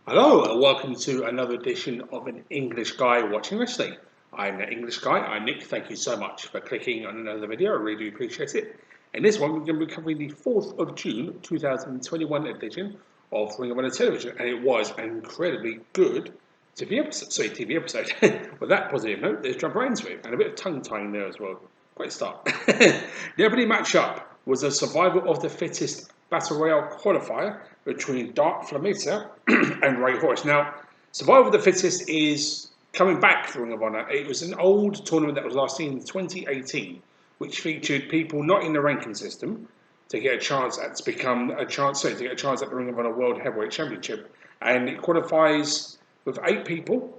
Hello and welcome to another edition of an English Guy Watching Wrestling. I'm the English Guy, I'm Nick. Thank you so much for clicking on another video, I really do appreciate it. In this one, we're going to be covering the 4th of June 2021 edition of Ring of Honor Television, and it was an incredibly good TV episode. With that positive note, let's jump right into it, and a bit of tongue-tying there as well. Great start. The opening matchup was a survival of the fittest Battle Royale qualifier between Dark Flamita and Ray Horace. Now, Survival of the Fittest is coming back for Ring of Honor. It was an old tournament that was last seen in 2018, which featured people not in the ranking system to get a chance at to get a chance at the Ring of Honor World Heavyweight Championship, and it qualifies with 8 people,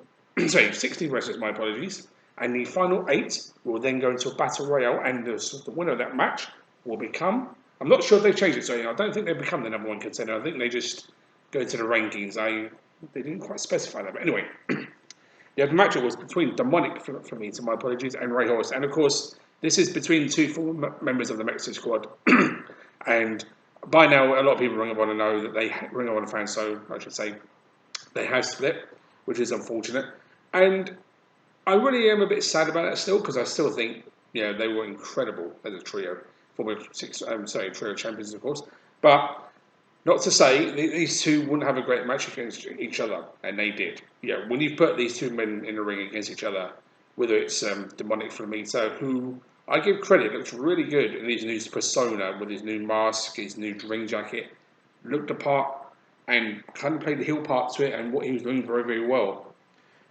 sorry, 16 wrestlers. My apologies. And the final 8 will then go into a battle royale, and the winner of that match will become. I'm not sure if they've changed it, so I don't think they've become the #1 contender. I think they just go to the rankings. They didn't quite specify that, but anyway. The open matchup was between Demonic Flamita, my apologies, and Ray Horace. And of course, this is between 2 former members of the Mexico squad. And by now, a lot of people Ring of Honor know that they Ring of Honor fans, so I should say, they have split, which is unfortunate. And I really am a bit sad about that still, because I still think, they were incredible as a trio. Former trio champions, of course. But not to say these two wouldn't have a great match against each other, and they did. When you put these two men in the ring against each other, whether it's Demonic Flamita, who I give credit, looks really good in his new persona with his new mask, his new dream jacket, looked the part and kind of played the heel part to it, and what he was doing very, very well.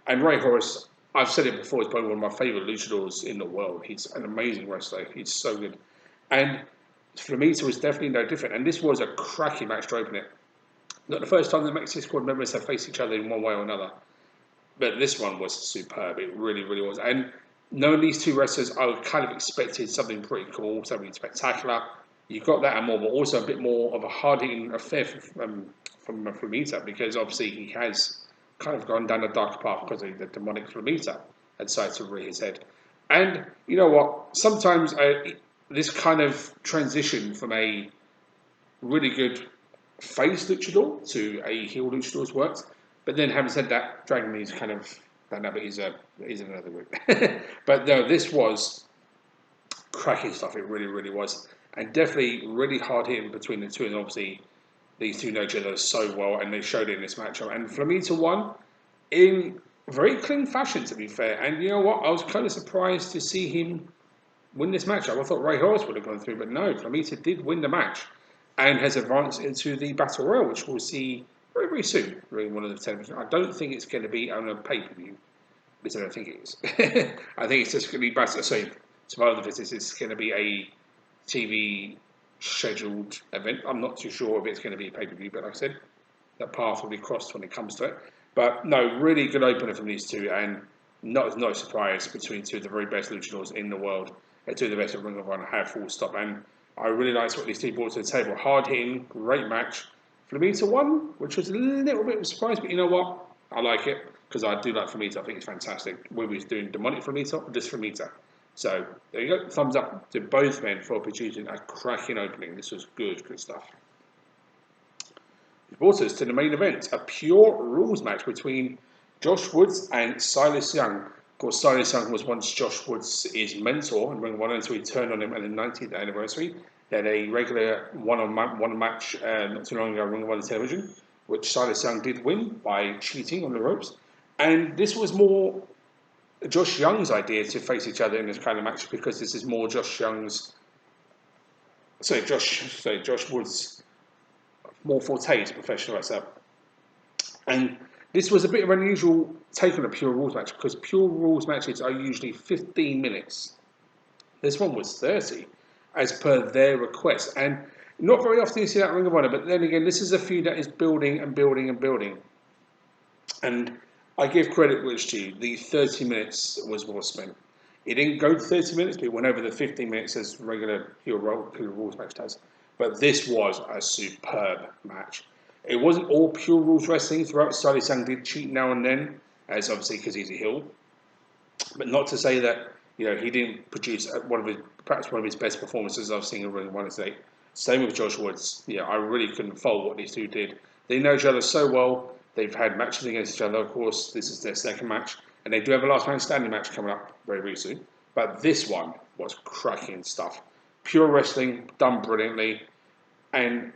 And Ray Horace, I've said it before, he's probably one of my favourite luchadors in the world. He's an amazing wrestler. He's so good. And Flamita was definitely no different. And this was a cracking match to open it. Not the first time the Mexican squad members have faced each other in one way or another. But this one was superb. It really, really was. And knowing these two wrestlers, I kind of expected something pretty cool, something spectacular. You got that and more, but also a bit more of a hard-hitting affair from Flamita, because obviously he has kind of gone down a dark path because of the Demonic Flamita and decided to rear his head. And you know what? Sometimes this kind of transition from a really good face luchador to a heel luchador has worked. But then, having said that, Dragon Lee's kind of that now, but he's another group. But no, this was cracking stuff. It really, really was, and definitely really hard hitting between the two. And obviously, these two know each other so well, and they showed it in this matchup. And Flamita won in very clean fashion, to be fair. And you know what? I was kind of surprised to see him win this matchup. I thought Ray Horace would have gone through, but no, Flamita did win the match and has advanced into the Battle Royal, which we'll see very, very soon during one of the television. I don't think it's going to be on a pay-per-view, because I don't think it is. I think it's just going to be Survival of the Fittest. It's going to be a TV scheduled event. I'm not too sure if it's going to be a pay-per-view, but like I said, that path will be crossed when it comes to it. But no, really good opener from these two, and no surprise between two of the very best luchadors in the world. Two of the best at Ring of Honor have full stop, and I really liked what these two brought to the table. Hard hitting, great match. Flamita won, which was a little bit of a surprise, but you know what? I like it, because I do like Flamita. I think it's fantastic. Whether he's doing Demonic Flamita or just Flamita. So there you go. Thumbs up to both men for producing a cracking opening. This was good stuff. It brought us to the main event, a pure rules match between Josh Woods and Silas Young. Of course, Silas Young was once Josh Woods' mentor in Ring of Honor until he turned on him at the 90th anniversary. They had a regular one match not too long ago on Ring of Honor television, which Silas Young did win by cheating on the ropes. And this was more Josh Young's idea to face each other in this kind of match, because this is more Josh Woods' more forte as a professional wrestler. And this was a bit of an unusual take on a pure rules match, because pure rules matches are usually 15 minutes. This one was 30, as per their request. And not very often you see that Ring of Honor, but then again, this is a feud that is building and building and building. And I give credit which to you, the 30 minutes was well spent. It didn't go to 30 minutes, but it went over the 15 minutes as regular pure rules match does. But this was a superb match. It wasn't all pure rules wrestling throughout. Silas Young did cheat now and then, as obviously because he's a heel. But not to say that he didn't produce perhaps one of his best performances I've seen in Ring of Honor today. Same with Josh Woods. I really couldn't fault what these two did. They know each other so well. They've had matches against each other, of course. This is their second match, and they do have a last man standing match coming up very, very soon. But this one was cracking stuff. Pure wrestling, done brilliantly. And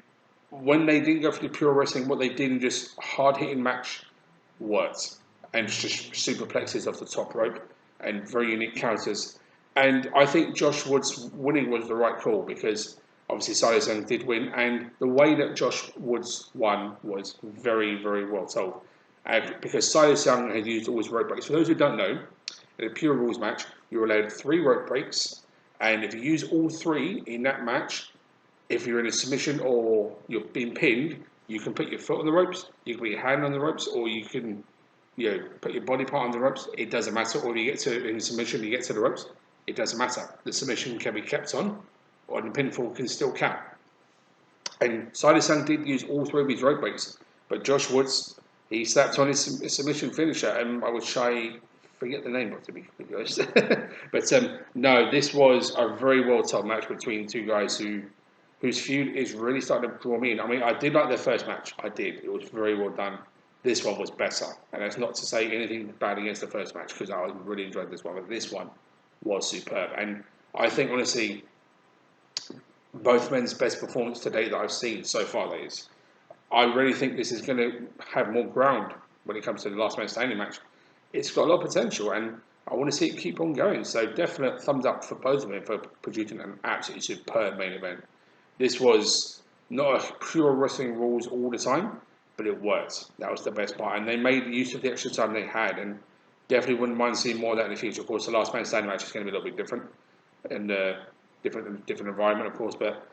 when they didn't go for the pure wrestling, what they did in just hard hitting match worked. And just superplexes off the top rope and very unique counters. And I think Josh Woods winning was the right call because obviously Silas Young did win. And the way that Josh Woods won was very, very well told. Because Silas Young had used all his rope breaks. For those who don't know, in a pure rules match, you're allowed 3 rope breaks. And if you use all 3 in that match, if you're in a submission or you're being pinned, you can put your foot on the ropes, you can put your hand on the ropes, or you can, put your body part on the ropes. It doesn't matter. Or if you get to in submission, you get to the ropes. It doesn't matter. The submission can be kept on, or the pinfall can still count. And Silas Young did use all 3 of his rope breaks, but Josh Woods, he slapped on his submission finisher, and I would forget the name of, to be completely honest. But no, this was a very well told match between 2 guys whose feud is really starting to draw me in. I mean, I did like their first match. I did. It was very well done. This one was better. And that's not to say anything bad against the first match, because I really enjoyed this one. But this one was superb. And I think, honestly, both men's best performance to date that I've seen so far, that is. I really think this is going to have more ground when it comes to the last man standing match. It's got a lot of potential, and I want to see it keep on going. So definite thumbs up for both of them for producing an absolutely superb main event. This was not a pure wrestling rules all the time, but it worked. That was the best part. And they made use of the extra time they had, and definitely wouldn't mind seeing more of that in the future. Of course, the last man standing match is going to be a little bit different, and different environment, of course. But,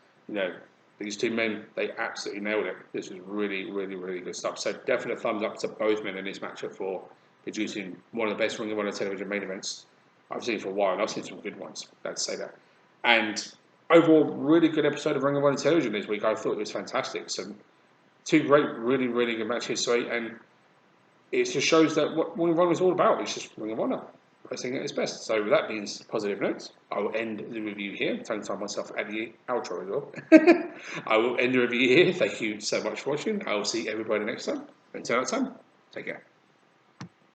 these 2 men, they absolutely nailed it. This was really, really, really good stuff. So definite thumbs up to both men in this matchup for producing one of the best Ring of Honor television main events I've seen for a while. And I've seen some good ones, let's say that. And overall, really good episode of Ring of Honor television this week. I thought it was fantastic. So 2 great, really, really good matches. And it just shows that what Ring of Honor is all about. It's just Ring of Honor wrestling at its best. So with that being positive notes, I will end the review here. Tongue tie myself at the outro as well. I will end the review here. Thank you so much for watching. I will see everybody next time. Until that time, take care.